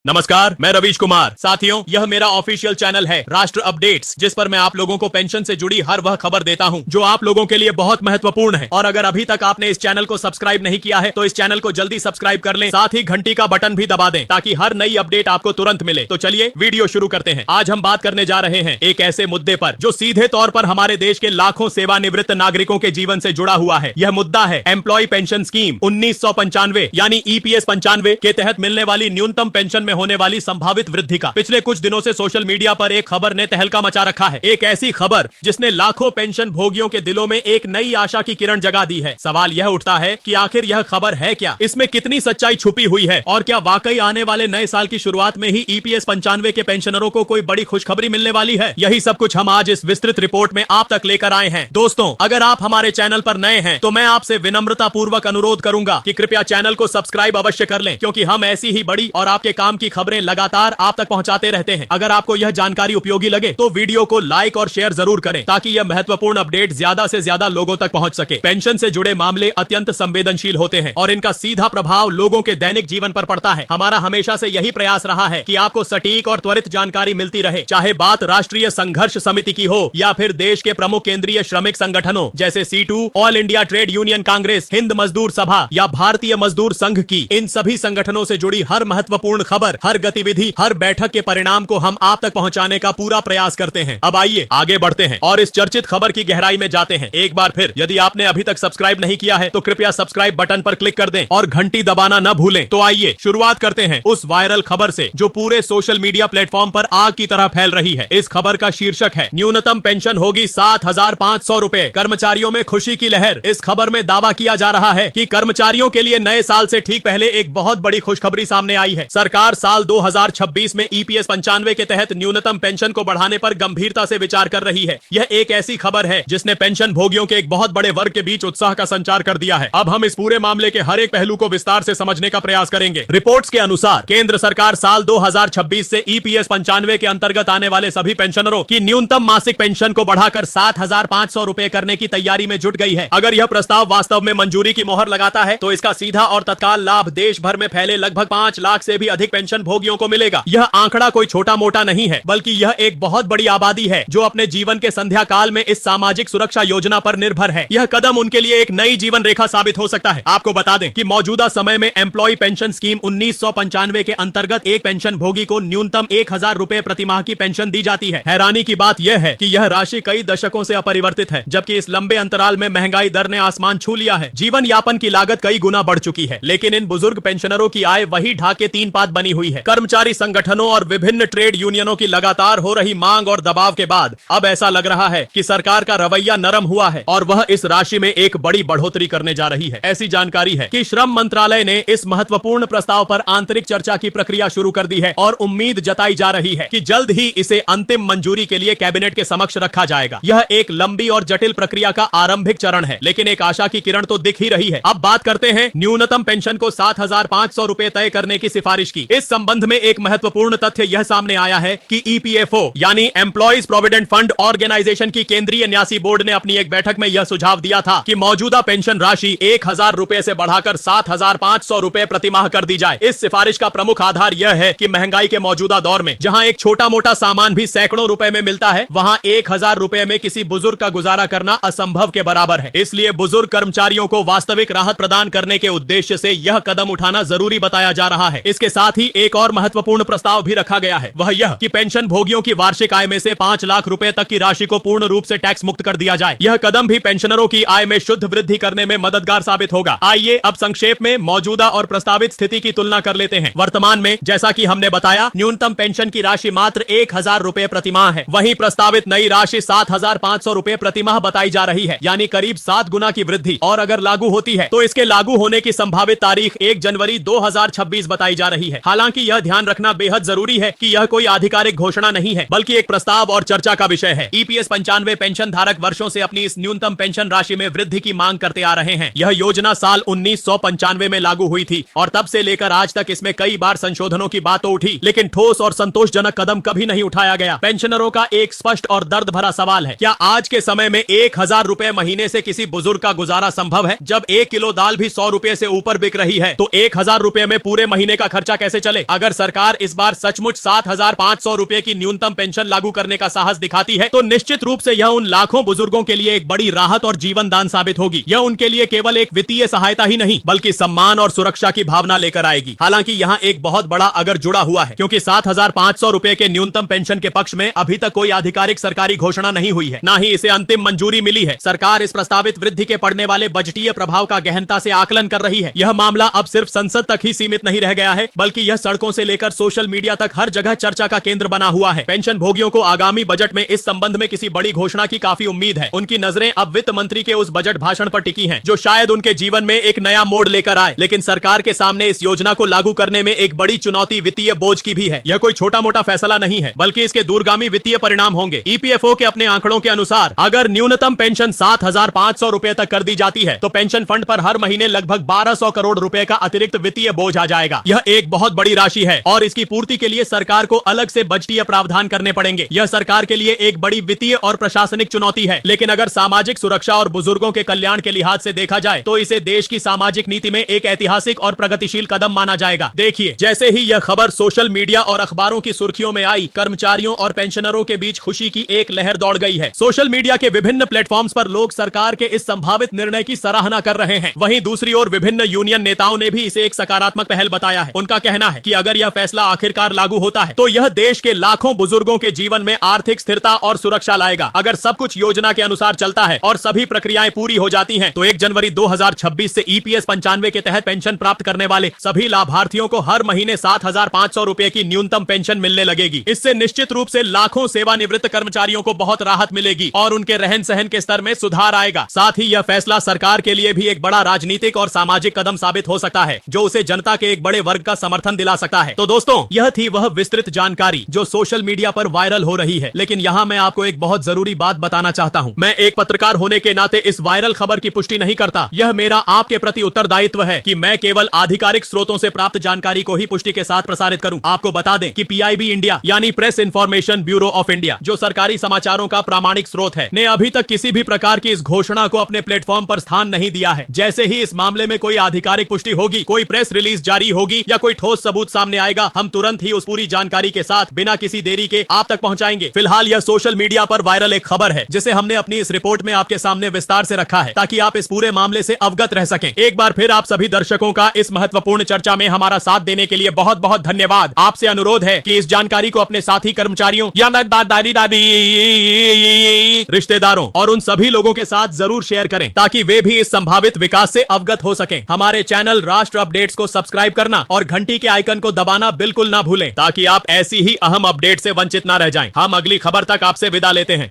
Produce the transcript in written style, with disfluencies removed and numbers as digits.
नमस्कार, मैं रवीश कुमार। साथियों, यह मेरा ऑफिशियल चैनल है राष्ट्र अपडेट्स, जिस पर मैं आप लोगों को पेंशन से जुड़ी हर वह खबर देता हूं जो आप लोगों के लिए बहुत महत्वपूर्ण है। और अगर अभी तक आपने इस चैनल को सब्सक्राइब नहीं किया है तो इस चैनल को जल्दी सब्सक्राइब कर लें, साथ ही घंटी का बटन भी दबा दें ताकि हर नई अपडेट आपको तुरंत मिले। तो चलिए वीडियो शुरू करते हैं। आज हम बात करने जा रहे हैं एक ऐसे मुद्दे पर जो सीधे तौर पर हमारे देश के लाखों सेवानिवृत्त नागरिकों के जीवन से जुड़ा हुआ है। यह मुद्दा है एम्प्लॉय पेंशन स्कीम 1995 यानी EPS 95 के तहत मिलने वाली न्यूनतम पेंशन में होने वाली संभावित वृद्धि का। पिछले कुछ दिनों से सोशल मीडिया पर एक खबर ने तहलका मचा रखा है। एक ऐसी खबर जिसने लाखों पेंशन भोगियों के दिलों में एक नई आशा की किरण जगा दी है। सवाल यह उठता है कि आखिर यह खबर है क्या, इसमें कितनी सच्चाई छुपी हुई है और क्या वाकई आने वाले नए साल की शुरुआत में ही EPS 95 के पेंशनरों को कोई बड़ी खुशखबरी मिलने वाली है। यही सब कुछ हम आज इस विस्तृत रिपोर्ट में आप तक लेकर आए हैं। दोस्तों, अगर आप हमारे चैनल पर नए हैं तो मैं आपसे विनम्रता पूर्वक अनुरोध करूंगा कि कृपया चैनल को सब्सक्राइब अवश्य कर लें, क्योंकि हम ऐसी ही बड़ी और आपके काम की खबरें लगातार आप तक पहुंचाते रहते हैं। अगर आपको यह जानकारी उपयोगी लगे तो वीडियो को लाइक और शेयर जरूर करें ताकि यह महत्वपूर्ण अपडेट ज्यादा से ज्यादा लोगों तक पहुंच सके। पेंशन से जुड़े मामले अत्यंत संवेदनशील होते हैं और इनका सीधा प्रभाव लोगों के दैनिक जीवन पर पड़ता है। हमारा हमेशा से यही प्रयास रहा है कि आपको सटीक और त्वरित जानकारी मिलती रहे, चाहे बात राष्ट्रीय संघर्ष समिति की हो या फिर देश के प्रमुख केंद्रीय श्रमिक संगठनों जैसे C2, all India trade union Congress, Hind मजदूर सभा या भारतीय मजदूर संघ की। इन सभी संगठनों से जुड़ी हर महत्वपूर्ण खबर, हर गतिविधि, हर बैठक के परिणाम को हम आप तक पहुंचाने का पूरा प्रयास करते हैं। अब आइए आगे बढ़ते हैं और इस चर्चित खबर की गहराई में जाते हैं। एक बार फिर यदि आपने अभी तक सब्सक्राइब नहीं किया है तो कृपया सब्सक्राइब बटन पर क्लिक कर दें और घंटी दबाना न भूलें। तो आइए शुरुआत करते हैं उस वायरल खबर से जो पूरे सोशल मीडिया प्लेटफॉर्म पर आग की तरह फैल रही है। इस खबर का शीर्षक है न्यूनतम पेंशन होगी 7,500 रुपए, कर्मचारियों में खुशी की लहर। इस खबर में दावा किया जा रहा है कि कर्मचारियों के लिए नए साल से ठीक पहले एक बहुत बड़ी खुशखबरी सामने आई है। सरकार साल 2026 में EPS 95 के तहत न्यूनतम पेंशन को बढ़ाने पर गंभीरता से विचार कर रही है। यह एक ऐसी खबर है जिसने पेंशन भोगियों के एक बहुत बड़े वर्ग के बीच उत्साह का संचार कर दिया है। अब हम इस पूरे मामले के हर एक पहलू को विस्तार से समझने का प्रयास करेंगे। रिपोर्ट्स के अनुसार केंद्र सरकार साल 2026 से EPS 95 के अंतर्गत आने वाले सभी पेंशनरों की न्यूनतम मासिक पेंशन को बढ़ाकर 7,500 रुपए करने की तैयारी में जुट गई है। अगर यह प्रस्ताव वास्तव में मंजूरी की मोहर लगाता है तो इसका सीधा और तत्काल लाभ देश भर में फैले लगभग 5 लाख से भी अधिक पेंशन भोगियों को मिलेगा। यह आंकड़ा कोई छोटा मोटा नहीं है, बल्कि यह एक बहुत बड़ी आबादी है जो अपने जीवन के संध्या काल में इस सामाजिक सुरक्षा योजना पर निर्भर है। यह कदम उनके लिए एक नई जीवन रेखा साबित हो सकता है। आपको बता दें कि मौजूदा समय में एम्प्लॉय पेंशन स्कीम 1995 के अंतर्गत एक पेंशन भोगी को न्यूनतम 1,000 रुपए प्रति माह की पेंशन दी जाती है। हैरानी की बात यह है कि यह राशि कई दशकों से अपरिवर्तित है, जबकि इस लंबे अंतराल में महंगाई दर ने आसमान छू लिया है। जीवन यापन की लागत कई गुना बढ़ चुकी है, लेकिन इन बुजुर्ग पेंशनरों की आय वही ढाके तीन पात बनी हुई है। कर्मचारी संगठनों और विभिन्न ट्रेड यूनियनों की लगातार हो रही मांग और दबाव के बाद अब ऐसा लग रहा है कि सरकार का रवैया नरम हुआ है और वह इस राशि में एक बड़ी बढ़ोतरी करने जा रही है। ऐसी जानकारी है कि श्रम मंत्रालय ने इस महत्वपूर्ण प्रस्ताव पर आंतरिक चर्चा की प्रक्रिया शुरू कर दी है और उम्मीद जताई जा रही है कि जल्द ही इसे अंतिम मंजूरी के लिए कैबिनेट के समक्ष रखा जाएगा। यह एक लंबी और जटिल प्रक्रिया का आरंभिक चरण है, लेकिन एक आशा की किरण तो दिख ही रही है। अब बात करते हैं न्यूनतम पेंशन को 7,500 रुपए तय करने की सिफारिश की। इस संबंध में एक महत्वपूर्ण तथ्य यह सामने आया है कि EPFO यानी एम्प्लॉइज प्रोविडेंट फंड ऑर्गेनाइजेशन की केंद्रीय न्यासी बोर्ड ने अपनी एक बैठक में यह सुझाव दिया था कि मौजूदा पेंशन राशि 1,000 रुपए से बढ़ाकर 7,500 रुपए प्रति माह कर दी जाए। इस सिफारिश का प्रमुख आधार यह है कि महंगाई के मौजूदा दौर में जहां एक छोटा मोटा सामान भी सैकड़ों रुपए में मिलता है, वहां 1,000 रुपए में किसी बुजुर्ग का गुजारा करना असंभव के बराबर है। इसलिए बुजुर्ग कर्मचारियों को वास्तविक राहत प्रदान करने के उद्देश्य से यह कदम उठाना जरूरी बताया जा रहा है। इसके साथ ही एक और महत्वपूर्ण प्रस्ताव भी रखा गया है, वह यह कि पेंशन भोगियों की वार्षिक आय में से 5 लाख रुपए तक की राशि को पूर्ण रूप से टैक्स मुक्त कर दिया जाए। यह कदम भी पेंशनरों की आय में शुद्ध वृद्धि करने में मददगार साबित होगा। आइए अब संक्षेप में मौजूदा और प्रस्तावित स्थिति की तुलना कर लेते हैं। वर्तमान में जैसा कि हमने बताया, न्यूनतम पेंशन की राशि मात्र 1,000 रुपए प्रति माह है। वहीं प्रस्तावित नई राशि 7,500 रुपए प्रति माह बताई जा रही है, यानी करीब 7 गुना की वृद्धि। और अगर लागू होती है तो इसके लागू होने की संभावित तारीख 1 जनवरी 2026 बताई जा रही है। हालांकि यह ध्यान रखना बेहद जरूरी है कि यह कोई आधिकारिक घोषणा नहीं है, बल्कि एक प्रस्ताव और चर्चा का विषय है। EPS 95 पेंशन धारक वर्षों से अपनी इस न्यूनतम पेंशन राशि में वृद्धि की मांग करते आ रहे हैं। यह योजना साल 1995 में लागू हुई थी और तब से लेकर आज तक इसमें कई बार संशोधनों की बात तो उठी, लेकिन ठोस और संतोषजनक कदम कभी नहीं उठाया गया। पेंशनरों का एक स्पष्ट और दर्द भरा सवाल है, क्या आज के समय में 1,000 रुपए महीने से किसी बुजुर्ग का गुजारा संभव है? जब 1 किलो दाल भी 100 रुपए से ऊपर बिक रही है तो 1,000 रुपए में पूरे महीने का खर्चा कैसे चले। अगर सरकार इस बार सचमुच 7,500 रुपए की न्यूनतम पेंशन लागू करने का साहस दिखाती है तो निश्चित रूप से यह उन लाखों बुजुर्गों के लिए एक बड़ी राहत और जीवन दान साबित होगी। यह उनके लिए केवल एक वित्तीय सहायता ही नहीं बल्कि सम्मान और सुरक्षा की भावना लेकर आएगी। हालांकि यहाँ एक बहुत बड़ा अगर जुड़ा हुआ है, क्योंकि 7,500 रुपए के न्यूनतम पेंशन के पक्ष में अभी तक कोई आधिकारिक सरकारी घोषणा नहीं हुई है, न ही इसे अंतिम मंजूरी मिली है। सरकार इस प्रस्तावित वृद्धि के पड़ने वाले बजटीय प्रभाव का गहनता से आकलन कर रही है। यह मामला अब सिर्फ संसद तक ही सीमित नहीं रह गया है, बल्कि यह सड़कों से लेकर सोशल मीडिया तक हर जगह चर्चा का केंद्र बना हुआ है। पेंशन भोगियों को आगामी बजट में इस संबंध में किसी बड़ी घोषणा की काफी उम्मीद है। उनकी नजरें अब वित्त मंत्री के उस बजट भाषण पर टिकी हैं, जो शायद उनके जीवन में एक नया मोड़ लेकर आए। लेकिन सरकार के सामने इस योजना को लागू करने में एक बड़ी चुनौती वित्तीय बोझ की भी है। यह कोई छोटा मोटा फैसला नहीं है, बल्कि इसके दूरगामी वित्तीय परिणाम होंगे। ईपीएफओ के अपने आंकड़ों के अनुसार अगर न्यूनतम पेंशन 7,500 रुपए तक कर दी जाती है तो पेंशन फंड पर हर महीने लगभग 1,200 करोड़ रुपए का अतिरिक्त वित्तीय बोझ आ जाएगा। यह एक बहुत बड़ी राशि है और इसकी पूर्ति के लिए सरकार को अलग से बजटीय प्रावधान करने पड़ेंगे। यह सरकार के लिए एक बड़ी वित्तीय और प्रशासनिक चुनौती है। लेकिन अगर सामाजिक सुरक्षा और बुजुर्गों के कल्याण के लिहाज से देखा जाए तो इसे देश की सामाजिक नीति में एक ऐतिहासिक और प्रगतिशील कदम माना जाएगा। देखिए, जैसे ही यह खबर सोशल मीडिया और अखबारों की सुर्खियों में आई, कर्मचारियों और पेंशनरों के बीच खुशी की एक लहर दौड़ गई है। सोशल मीडिया के विभिन्न प्लेटफॉर्म्स पर लोग सरकार के इस संभावित निर्णय की सराहना कर रहे हैं। वहीं दूसरी ओर विभिन्न यूनियन नेताओं ने भी इसे एक सकारात्मक पहल बताया है। उनका कहना है कि अगर यह फैसला आखिरकार लागू होता है तो यह देश के लाखों बुजुर्गों के जीवन में आर्थिक स्थिरता और सुरक्षा लाएगा। अगर सब कुछ योजना के अनुसार चलता है और सभी प्रक्रियाएं पूरी हो जाती हैं, तो 1 जनवरी 2026 से ईपीएस 95 के तहत पेंशन प्राप्त करने वाले सभी लाभार्थियों को हर महीने 7,500 रुपए की न्यूनतम पेंशन मिलने लगेगी। इससे निश्चित रूप से लाखों सेवानिवृत्त कर्मचारियों को बहुत राहत मिलेगी और उनके रहन सहन के स्तर में सुधार आएगा। साथ ही यह फैसला सरकार के लिए भी एक बड़ा राजनीतिक और सामाजिक कदम साबित हो सकता है, जो उसे जनता के एक बड़े वर्ग का समर्थन दिला सकता है। तो दोस्तों, यह थी वह विस्तृत जानकारी जो सोशल मीडिया पर वायरल हो रही है। लेकिन यहाँ मैं आपको एक बहुत जरूरी बात बताना चाहता हूँ। मैं एक पत्रकार होने के नाते इस वायरल खबर की पुष्टि नहीं करता। यह मेरा आपके प्रति उत्तरदायित्व है कि मैं केवल आधिकारिक स्रोतों से प्राप्त जानकारी को ही पुष्टि के साथ प्रसारित करूं। आपको बता दें कि पीआईबी इंडिया यानी press information bureau of India, जो सरकारी समाचारों का प्रामाणिक स्रोत है, ने अभी तक किसी भी प्रकार की इस घोषणा को अपने प्लेटफॉर्म पर स्थान नहीं दिया है। जैसे ही इस मामले में कोई आधिकारिक पुष्टि होगी, कोई प्रेस रिलीज जारी होगी या कोई ठोस सबूत सामने आएगा, हम तुरंत ही उस पूरी जानकारी के साथ बिना किसी देरी के आप तक पहुंचाएंगे। फिलहाल यह सोशल मीडिया पर वायरल एक खबर है, जिसे हमने अपनी इस रिपोर्ट में आपके सामने विस्तार से रखा है, ताकि आप इस पूरे मामले से अवगत रह सकें। एक बार फिर आप सभी दर्शकों का इस महत्वपूर्ण चर्चा में हमारा साथ देने के लिए बहुत बहुत धन्यवाद। आपसे अनुरोध है कि इस जानकारी को अपने साथी कर्मचारियों या दादी रिश्तेदारों और उन सभी लोगों के साथ जरूर शेयर करें, ताकि वे भी इस संभावित विकास से अवगत हो सकें। हमारे चैनल राष्ट्र अपडेट्स को सब्सक्राइब करना और घंटी के आइकन को दबाना बिल्कुल ना भूलें, ताकि आप ऐसी ही अहम अपडेट से वंचित ना रह जाएं। हम अगली खबर तक आपसे विदा लेते हैं।